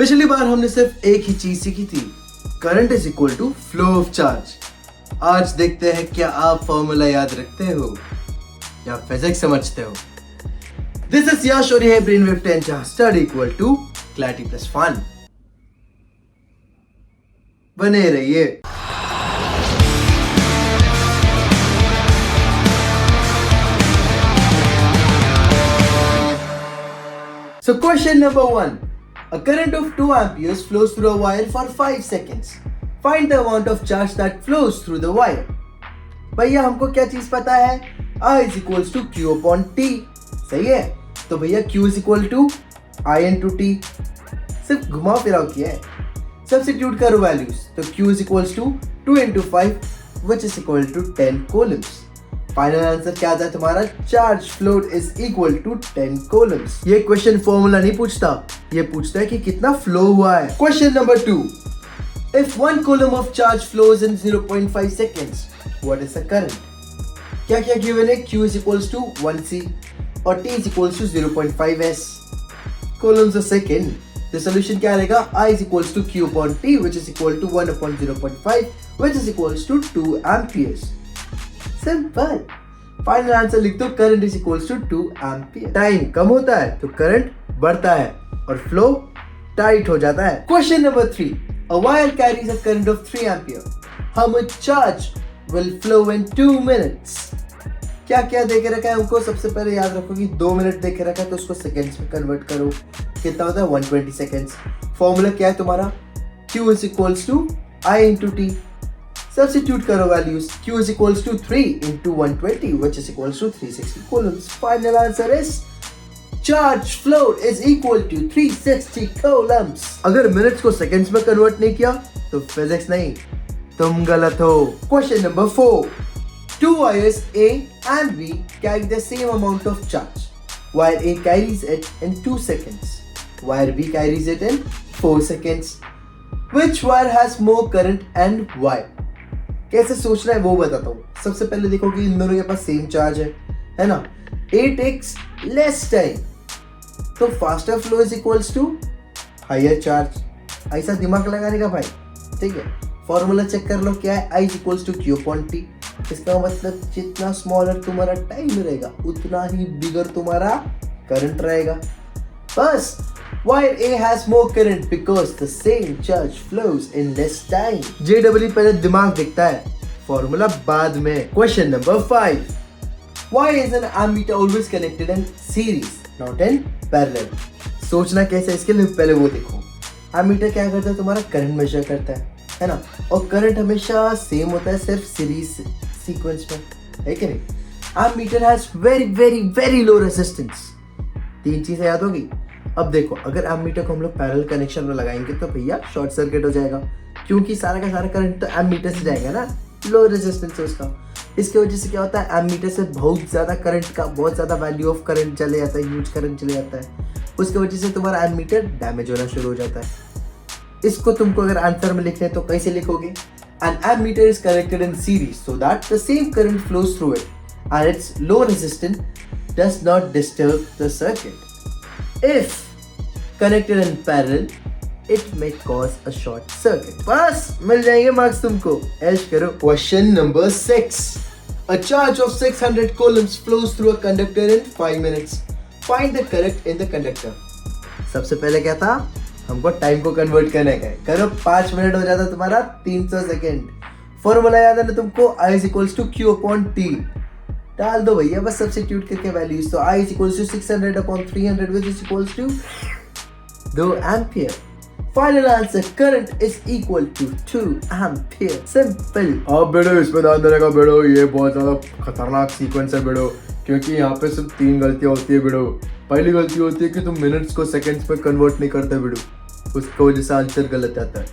पिछली बार हमने सिर्फ एक ही चीज सीखी थी, current is equal to flow of charge. आज देखते हैं क्या आप फॉर्मूला याद रखते हो या फिजिक्स समझते हो। दिस इज यश और ये है ब्रेन वेव 10 जहां study equal to clarity plus fun. बने रहिए। So question number 1. A current of 2 amperes flows through a wire for 5 seconds. Find the amount of charge that flows through the wire. भैया हमको क्या चीज पता है? I is equals to Q upon T. सही है? तो भैया Q is equal to I into T. सिर्फ घुमाओ फिराओ किया है। Substitute करो values. तो Q is equals to 2 into 5 which is equal to 10 coulombs. Final answer क्या आता है तुम्हारा? Charge flowed is equal to 10 coulombs. ये क्वेश्चन फॉर्मूला नहीं पूछता, ये पूछता है कि कितना फ्लो हुआ है। Question number 2. If 1 coulomb of charge flows in 0.5 seconds, what is the current? क्या क्या गिवन है? Q is equals to 1C और T is equals to 0.5S Coulomb's a second. तो सॉल्यूशन क्या रहेगा? I is equals to Q upon T which is equal to 1 upon 0.5 which is equals to 2 amperes. Simple. Final answer लिख दो, current is equals to 2 ampere. Time कम होता है तो current बढ़ता है और फ्लो टाइट हो जाता है। Question number 3. A wire carries a current of 3 ampere. How much charge will flow in 2 minutes? क्या क्या देके रखा है हमको? सबसे पहले याद रखो कि 2 मिनट देके रखा है तो उसको सेकेंड्स में कन्वर्ट करो। कितना होता है? 120 सेकेंड्स। फॉर्मूला क्या है तुम्हारा? Q is equals to I into T. Substitute करो values. Q is equals to 3 into 120 which is equals to 360 coulombs. Final answer is charge flowed is equal to 360 coulombs. अगर minutes को seconds में convert नहीं किया तो physics नहीं, तुम गलत हो। Question number 4. Two wires A and B carry the same amount of charge. Wire A carries it in 2 seconds. Wire B carries it in 4 seconds. Which wire has more current and why? कैसे सोचना है वो बताता हूँ। सबसे पहले देखो कि इन दोनों के पास सेम चार्ज है ना? A takes less time, तो faster flow is equals to higher charge. ऐसा दिमाग लगाने का भाई, ठीक है। फॉर्मूला चेक कर लो, क्या है? I is equals to Q upon T. इसका मतलब जितना स्मॉलर तुम्हारा टाइम रहेगा उतना ही बिगर तुम्हारा करंट रहेगा। बस wire A has more current because the same charge flows in less time. JEE पहले दिमाग दिखता है, फॉर्मूला बाद में। Question number 5. Why is an ammeter always connected in series, not in parallel? सोचना कैसे, इसके लिए पहले वो देखो। एमीटर क्या करता है? तुम्हारा करंट मेजर करता है ना? और करंट हमेशा सेम होता है सिर्फ सीरीज सीक्वेंस में, है कि नहीं? Ammeter has very very very low resistance. 3 चीजें याद होगी। अब देखो, अगर एमीटर को हम लोग पैरेलल कनेक्शन में लगाएंगे तो भैया शॉर्ट सर्किट हो जाएगा, क्योंकि सारा का सारा करंट तो एमीटर से जाएगा ना, लो रेजिस्टेंस है उसका। इसकी वजह से क्या होता है? एमीटर से बहुत ज़्यादा करंट का, बहुत ज़्यादा वैल्यू ऑफ करंट चले जाता है, ह्यूज करंट चले जाता है। उसकी वजह से तुम्हारा एमीटर डैमेज होना शुरू हो जाता है। इसको तुमको अगर आंसर में लिखना है तो कैसे लिखोगे? An ammeter is connected in series so that the same current flows through it and its low resistance does not disturb the circuit. If connected in parallel, it may cause a short circuit. बस मिल जाएंगे marks तुमको, ऐश करो। Question number 6. A charge of 600 coulombs flows through a conductor in 5 minutes. Find the current in the conductor. सबसे पहले क्या था? हमको time को कन्वर्ट करना है। करो, 5 मिनट हो जाता तुम्हारा 300 सेकेंड। फॉर्मूला याद है ना तुमको? I is equals to Q upon T. डाल दो भैया बस सब्स्टिट्यूट करके वैल्यूज। तो I is equals to 600 upon 300 which is equals to 2 ampere. Final answer, current is equal to 2 ampere. Simple. अब बेड़ो इसमें ध्यान देने का बेड़ो, ये बहुत ज्यादा खतरनाक सीक्वेंस है बेड़ो, क्योंकि यहाँ पे सिर्फ 3 गलतियाँ होती है बेड़ो। पहली गलती होती है कि तुम मिनट्स को सेकंड्स में कन्वर्ट नहीं करते बेड़ो, उसकी वजह से आंसर गलत आता है।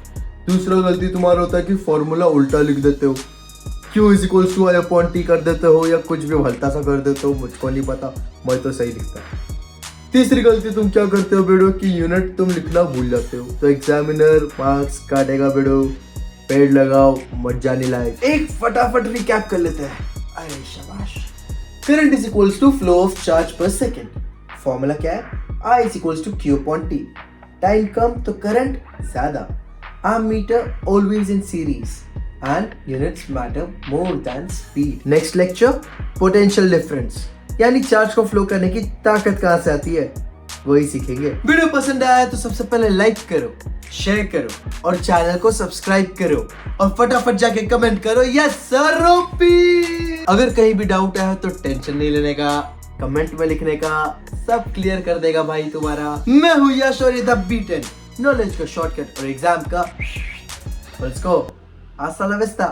दूसरा गलती तुम्हारा होता है कि फॉर्मूला उल्टा लिख देते हो, Q is equals to I upon T कर देते हो या कुछ भी हल्का सा कर देते हो, मुझको नहीं पता, मैं तो सही लिखता। तीसरी गलती तुम क्या करते हो बेड़ो कि यूनिट तुम लिखना भूल जाते हो, तो एग्जामिनर मार्क्स काटेगा बेड़ो। पेड़ लगाओ, मत जाने लायक। एक फटाफट रिकैप कर लेते हैं। अरे शाबाश। Current is equals to flow of charge per second. Formula क्या है? I is equals to Q upon T. Time कम तो करंट ज्यादा. Ammeter always in series and units matter more than speed. Next lecture, potential difference. यानी charge को flow करने की ताकत कहाँ से आती है, वही सीखेंगे. वीडियो पसंद आया तो सबसे पहले लाइक करो, शेयर करो और चैनल को सब्सक्राइब करो और फटाफट जाके कमेंट करो यस सर रूपी. अगर कहीं भी डाउट आया तो टेंशन नहीं लेने का, कमेंट में लिखने का, सब क्लियर कर देगा भाई तुम्हारा. मैं हूँ यश और ये द B10 नॉलेज का शॉर्टकट और एग्जाम का. Let's go. हasta la vista.